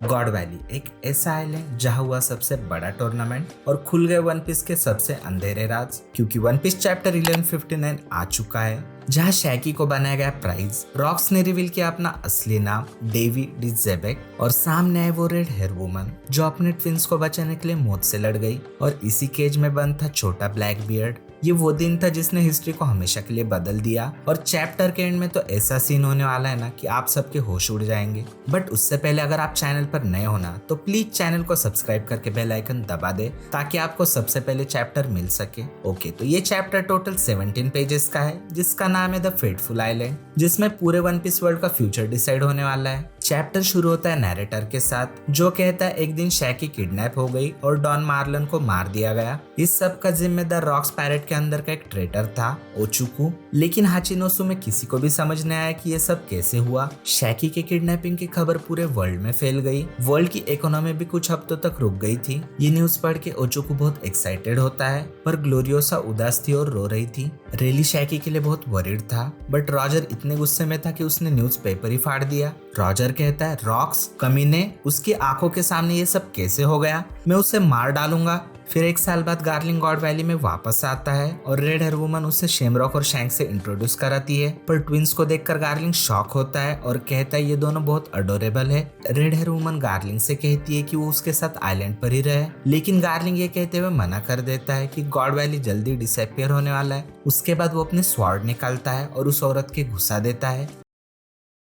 God valley एक ऐसा island है जहाँ हुआ सबसे बड़ा टूर्नामेंट और खुल गए वन पीस के सबसे अंधेरे राज, क्योंकि वन पीस चैप्टर 1159 आ चुका है जहाँ शैकी को बनाया गया प्राइज। रॉक्स ने रिवील किया अपना असली नाम डेवी डी जेबेक और सामने आए वो रेड हेयर वुमन जो अपने ट्विंस को बचाने के लिए मौत से लड़ गई और इसी केज में बंद था छोटा ब्लैक बियर्ड। ये वो दिन था जिसने हिस्ट्री को हमेशा के लिए बदल दिया और चैप्टर के एंड में तो ऐसा सीन होने वाला है ना कि आप सबके होश उड़ जाएंगे। बट उससे पहले अगर आप चैनल पर नए हो ना तो प्लीज चैनल को सब्सक्राइब करके बेल आइकन दबा दे ताकि आपको सबसे पहले चैप्टर मिल सके। ओके, तो ये चैप्टर टोटल 17 पेजेस का है जिसका नाम है द फेटफुल आइलैंड, जिसमें पूरे वन पीस वर्ल्ड का फ्यूचर डिसाइड होने वाला है। चैप्टर शुरू होता है नैरेटर के साथ जो कहता है एक दिन शैकी किडनैप हो गई और डॉन मार्लन को मार दिया गया। इस सब का जिम्मेदार रॉक्स पैरेट के अंदर का एक ट्रेटर था ओचुकू, लेकिन हाचिनोसु में किसी को भी समझ नहीं आया कि ये सब कैसे हुआ। शैकी के किडनैपिंग की खबर पूरे वर्ल्ड में फैल गई। वर्ल्ड की इकोनॉमी भी कुछ हफ्तों तक रुक गई थी। ये न्यूज पढ़ के ओचुकू बहुत एक्साइटेड होता है पर ग्लोरियोसा उदास थी और रो रही थी। रेली शैकी के लिए बहुत वरीड था बट रॉजर इतने गुस्से में था कि उसने न्यूज पेपर ही फाड़ दिया। रॉजर कहता है रॉक्स कमीने, उसकी आंखों के सामने ये सब कैसे हो गया, मैं उसे मार डालूंगा। फिर एक साल बाद गार्लिंग गॉड वैली में वापस आता है और रेड हेयर वुमन उसे शेमरॉक और शैंक से इंट्रोड्यूस कराती है, पर ट्विंस को देखकर गार्लिंग शॉक होता है और कहता है ये दोनों बहुत अडोरेबल है। रेड हेयर वुमन गार्लिंग से कहती है कि वो उसके साथ आइलैंड पर ही रहे, लेकिन गार्लिंग ये कहते हुए मना कर देता है कि गॉड वैली जल्दी डिसअपियर होने वाला है। उसके बाद वो अपने स्वॉर्ड निकालता है और उस औरत के घुसा देता है।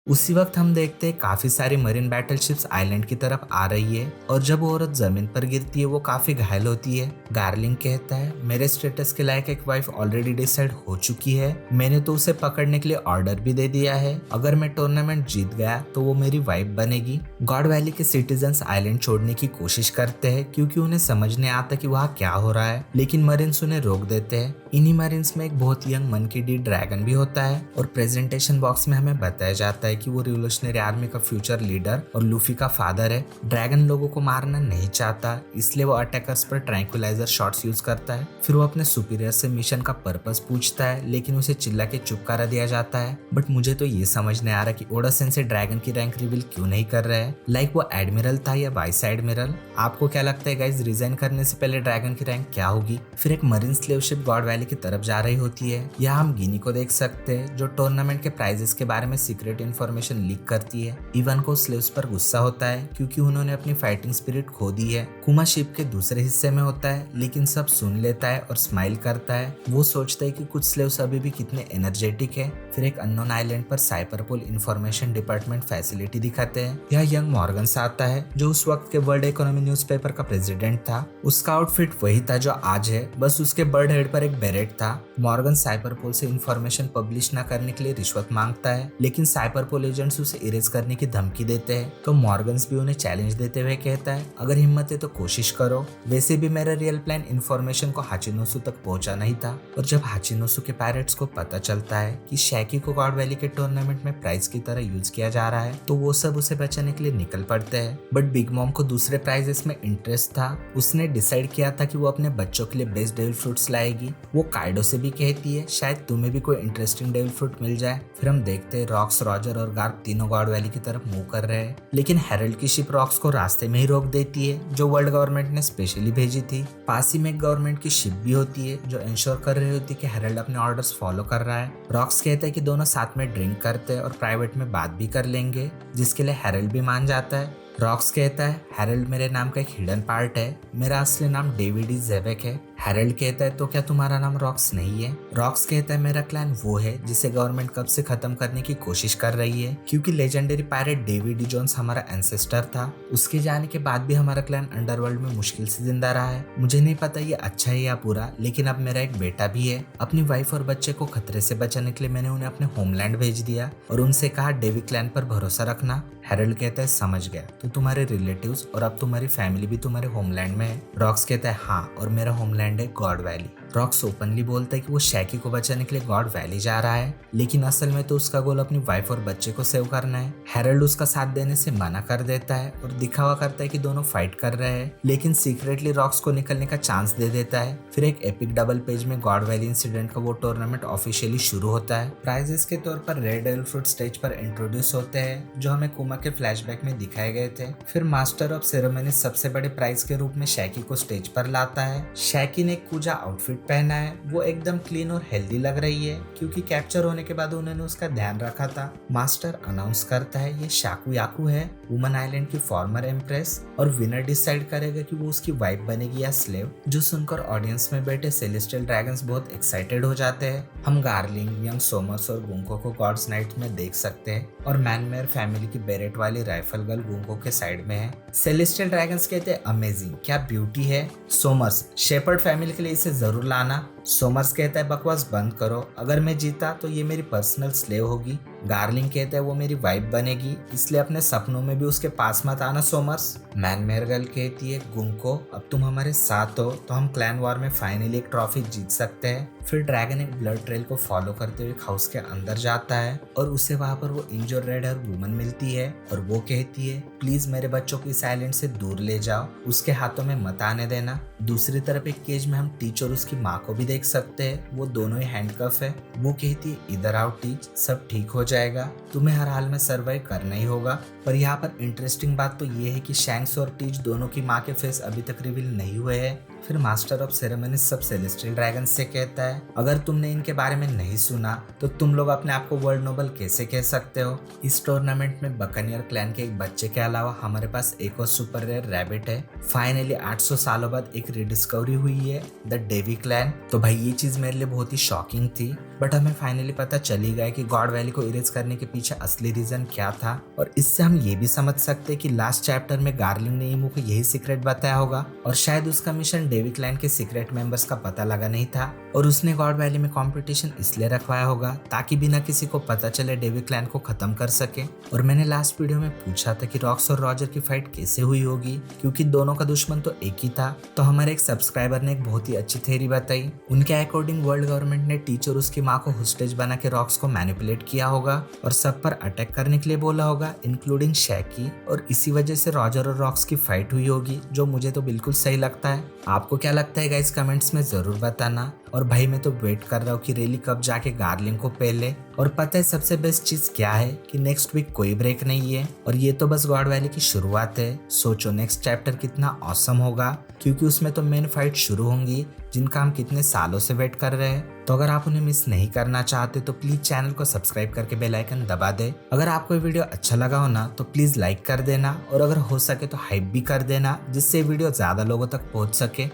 उसी वक्त हम देखते हैं काफी सारी मरीन बैटलशिप्स आइलैंड की तरफ आ रही है और जब वो औरत जमीन पर गिरती है वो काफी घायल होती है। गार्लिंग कहता है मेरे स्टेटस के लायक एक वाइफ ऑलरेडी डिसाइड हो चुकी है, मैंने तो उसे पकड़ने के लिए ऑर्डर भी दे दिया है, अगर मैं टूर्नामेंट जीत गया तो वो मेरी वाइफ बनेगी। गॉड वैली के सिटीजन्स आइलैंड छोड़ने की कोशिश करते हैं क्योंकि उन्हें समझ नहीं आता कि वहाँ क्या हो रहा है, लेकिन मरीन्स उन्हें रोक देते हैं। इन्हीं मरीन्स में एक बहुत यंग मंकी डी ड्रैगन भी होता है और प्रेजेंटेशन बॉक्स में हमें बताया जाता है कि वो रिवोल्यूशनरी आर्मी का फ्यूचर लीडर और लूफी का फादर है। ड्रैगन लोगों को मारना नहीं चाहता, इसलिए वो अटैकर्स पर ट्रैंक्विलाइजर शॉट्स यूज करता है। फिर वो अपने सुपीरियर से मिशन का पर्पस पूछता है लेकिन उसे चिल्ला के चुप करा दिया जाता है। बट मुझे तो ये समझ नहीं आ रहा कि ओडा सेंसे ड्रैगन की रैंक रिवील क्यों नहीं कर रहे हैं। लाइक वो एडमिरल था या वाइस एडमिरल। आपको क्या लगता है गाइस, रिजाइन करने से पहले ड्रैगन की रैंक क्या होगी? फिर एक marine slave ship God valley की तरफ जा रही होती है। यहाँ हम गिनी को देख सकते हैं जो टूर्नामेंट के प्राइजेस के बारे में सीक्रेट इन्फॉर्मेशन लीक करती है। इवन को स्लेव्स पर गुस्सा होता है क्योंकि उन्होंने अपनी फाइटिंग स्पिरिट खो दी है। कुमा शिप के दूसरे हिस्से में होता है लेकिन सब सुन लेता है और स्माइल करता है। वो सोचता है कि कुछ स्लेव्स अभी भी कितने एनर्जेटिक है। फिर एक अननोन आइलैंड पर साइपरपोल इंफॉर्मेशन डिपार्टमेंट फैसिलिटी दिखाते हैं। यह यंग मॉर्गन्स आता है जो उस वक्त के वर्ल्ड इकोनॉमी न्यूज़पेपर का प्रेसिडेंट था। उसका आउटफिट वही था जो आज है, बस उसके बर्ड हेड पर एक बेरेट था। मॉर्गन साइपरपोल से इंफॉर्मेशन पब्लिश न करने के लिए रिश्वत मांगता है लेकिन साइपरपोल एजेंट्स उसे इरेज करने की धमकी देते हैं। तो मॉर्गन्स भी उन्हें चैलेंज देते हुए कहता है अगर हिम्मत है तो कोशिश करो। वैसे भी मेरा रियल प्लान इंफॉर्मेशन को हाचिनोसु तक पहुंचाना ही था। और जब हाचिनोसु के पायरेट्स को पता चलता है कि शैकी को गॉड वैली के टूर्नामेंट में प्राइज की तरह यूज किया जा रहा है तो वो सब उसे बचाने के लिए निकल पड़ते हैं। बट बिग मॉम को दूसरे प्राइजेस में इंटरेस्ट था। उसने डिसाइड किया था कि वो अपने बच्चों के लिए बेस्ट डेविल फ्रूट्स लाएगी। वो काइडो से भी कहती है शायद तुम्हें भी कोई इंटरेस्टिंग डेविल फ्रूट मिल जाए। फिर हम देखते हैं रॉक्स, रॉजर और गार्प तीनों गॉड वैली की तरफ मूव कर रहे हैं, लेकिन हेरल्ड की शिप रॉक्स को रास्ते में ही रोक देती है जो वर्ल्ड गवर्नमेंट ने स्पेशली भेजी थी। पास ही में गवर्नमेंट की शिप भी होती है जो इंश्योर कर रही होती है कि हेरल्ड अपने ऑर्डर्स फॉलो कर रहा है। रॉक्स कहता है कि दोनों साथ में ड्रिंक करते हैं और प्राइवेट में बात भी कर लेंगे, जिसके लिए हेरल्ड भी मान जाता है। रॉक्स कहता है हेरल्ड मेरे नाम का एक हिडन पार्ट है, मेरा असली नाम डेविड डी जेबेक है। हेरल्ड कहता है तो क्या तुम्हारा नाम रॉक्स नहीं है? रॉक्स कहता है मेरा क्लैन वो है जिसे गवर्नमेंट कब से खत्म करने की कोशिश कर रही है, क्योंकि legendary pirate David D Jones हमारा एंसेस्टर था। उसके जाने के बाद भी हमारा क्लैन अंडरवर्ल्ड में मुश्किल से जिंदा रहा है। मुझे नहीं पता ये अच्छा है या बुरा, लेकिन अब मेरा एक बेटा भी है। अपनी वाइफ और बच्चे को खतरे से बचाने के लिए मैंने उन्हें अपने होमलैंड भेज दिया और उनसे कहा डेविड क्लैन पर भरोसा रखना। हेरल्ड कहता है समझ गया, तो तुम्हारे रिलेटिव्स और अब तुम्हारी फैमिली भी तुम्हारे होमलैंड में है। रॉक्स कहता है हाँ, और मेरा होमलैंड है गॉड वैली। रॉक्स ओपनली बोलता है कि वो शैकी को बचाने के लिए गॉड वैली जा रहा है, लेकिन असल में तो उसका गोल अपनी वाइफ और बच्चे को सेव करना है। हैरोल्ड उसका साथ देने से मना कर देता है और दिखावा करता है कि दोनों फाइट कर रहे हैं, लेकिन सीक्रेटली रॉक्स को निकलने का चांस दे देता है। फिर एक एपिक डबल पेज में गॉड वैली इंसिडेंट का वो टूर्नामेंट ऑफिशियली शुरू होता है। प्राइजेस के तौर पर रेड एल फ्रूट स्टेज पर इंट्रोड्यूस होते हैं, जो हमें कुमा के फ्लैशबैक में दिखाए गए थे। फिर मास्टर ऑफ सेरेमनी सबसे बड़े प्राइज के रूप में शैकी को स्टेज पर लाता है। शैकी ने एक कूजा आउटफिट पहना है, वो एकदम क्लीन और हेल्दी लग रही है, क्योंकि कैप्चर होने के बाद उन्होंने उसका ध्यान रखा था। मास्टर अनाउंस करता है ये शाकू याकू है, वुमन आइलैंड की फॉर्मर एम्प्रेस, और विनर डिसाइड करेगा कि वो उसकी वाइफ बनेगी या स्लेव। जो सुनकर ऑडियंस में बैठे सेलेस्टियल ड्रैगन्स बहुत एक्साइटेड हो जाते हैं। हम गार्लिंग, यंग सोमर्स और गुंको को गॉड्स नाइट में देख सकते हैं, और मैनमेयर फैमिली की बेरेट वाली राइफल गर्ल गुंको के साइड में है। सेलेस्टियल ड्रैगन्स कहते हैं अमेजिंग, क्या ब्यूटी है। सोमर्स, शेपर्ड फैमिली के लिए इसे जरूर लाना। सोमर्स कहता है बकवास बंद करो, अगर मैं जीता तो ये मेरी पर्सनल स्लेव होगी। गार्लिंग कहता है वो मेरी वाइफ बनेगी, इसलिए अपने सपनों में भी उसके पास मत आना सोमर्स। मैनमेयर गर्ल कहती है गुंको, अब तुम हमारे साथ हो तो हम क्लैन वॉर में फाइनली एक ट्रॉफी जीत सकते हैं। फिर ड्रैगन एक ब्लड ट्रेल को फॉलो करते हुए हाउस के अंदर जाता है और उसे वहां पर वो इंजोर रेड हेयर वुमन मिलती है और वो कहती है प्लीज मेरे बच्चों को इस आइलैंड से दूर ले जाओ, उसके हाथों में मत आने देना। दूसरी तरफ एक केज में हम टीच और उसकी माँ को भी देख सकते हैं, वो दोनों ही हैंडकफ है। वो कहती है इधर आओ टीच, सब ठीक हो जाएगा, तुम्हें हर हाल में सर्वाइव करना ही होगा। पर यहाँ पर इंटरेस्टिंग बात तो ये है कि शैंक्स और टीच दोनों की माँ के फेस अभी तक रिवील नहीं हुए हैं। फिर मास्टर ऑफ सेरेमनी सब सेलेस्टियल ड्रैगन से कहता है अगर तुमने इनके बारे में नहीं सुना तो तुम लोग अपने आप को वर्ल्ड नोबल कैसे कह सकते हो। इस टूर्नामेंट में बकनियर क्लैन के एक बच्चे के अलावा हमारे पास एक और सुपर रेयर रैबिट है। फाइनली 800 सालों बाद एक रिडिस्कवरी हुई है, द डेवी क्लैन। तो भाई ये चीज मेरे लिए बहुत ही शॉकिंग थी, बट हमें फाइनली पता चली गया कि गॉड वैली को इरेज करने के पीछे असली रीजन क्या था। और इससे हम ये भी समझ सकते हैं कि लास्ट चैप्टर में गार्लिंग ने इमू को यही सीक्रेट बताया होगा, और शायद उसका मिशन डेवी क्लैन के सीक्रेट मेंबर्स का पता लगा नहीं था, और उसने गॉड वैली में कंपटीशन इसलिए रखवाया होगा ताकि बिना किसी को पता चले डेवी क्लैन को खत्म कर सके। और मैंने लास्ट वीडियो में पूछा था कि रॉक्स और रॉजर की फाइट कैसे हुई होगी, क्योंकि दोनों का दुश्मन तो एक ही था। तो हमारे एक सब्सक्राइबर ने एक बहुत ही अच्छी थ्योरी बताई। उनके अकॉर्डिंग वर्ल्ड गवर्नमेंट ने टीचर उसकी माँ को होस्टेज बना के रॉक्स को मैनिपुलेट किया होगा और सब पर अटैक करने के लिए बोला होगा, इंक्लूडिंग शैकी, और इसी वजह से रॉजर और रॉक्स की फाइट हुई होगी, जो मुझे तो बिल्कुल सही लगता है। आपको क्या लगता है गाइस, कमेंट्स में जरूर बताना। और भाई मैं तो वेट कर रहा हूँ कि रेली कब जाके गार्लिंग को पहले। और पता है सबसे बेस्ट चीज क्या है कि नेक्स्ट वीक कोई ब्रेक नहीं है, और ये तो बस गॉड वैली की शुरुआत है। सोचो नेक्स्ट चैप्टर कितना ऑसम होगा, क्योंकि उसमें तो मेन फाइट शुरू होंगी जिनका हम कितने सालों से वेट कर रहे हैं। तो अगर आप उन्हें मिस नहीं करना चाहते तो प्लीज चैनल को सब्सक्राइब करके बेल आइकन दबा दे। अगर आपको ये वीडियो अच्छा लगा हो ना तो प्लीज लाइक कर देना, और अगर हो सके तो हाइप भी कर देना, जिससे वीडियो ज्यादा लोगों तक पहुंच सके।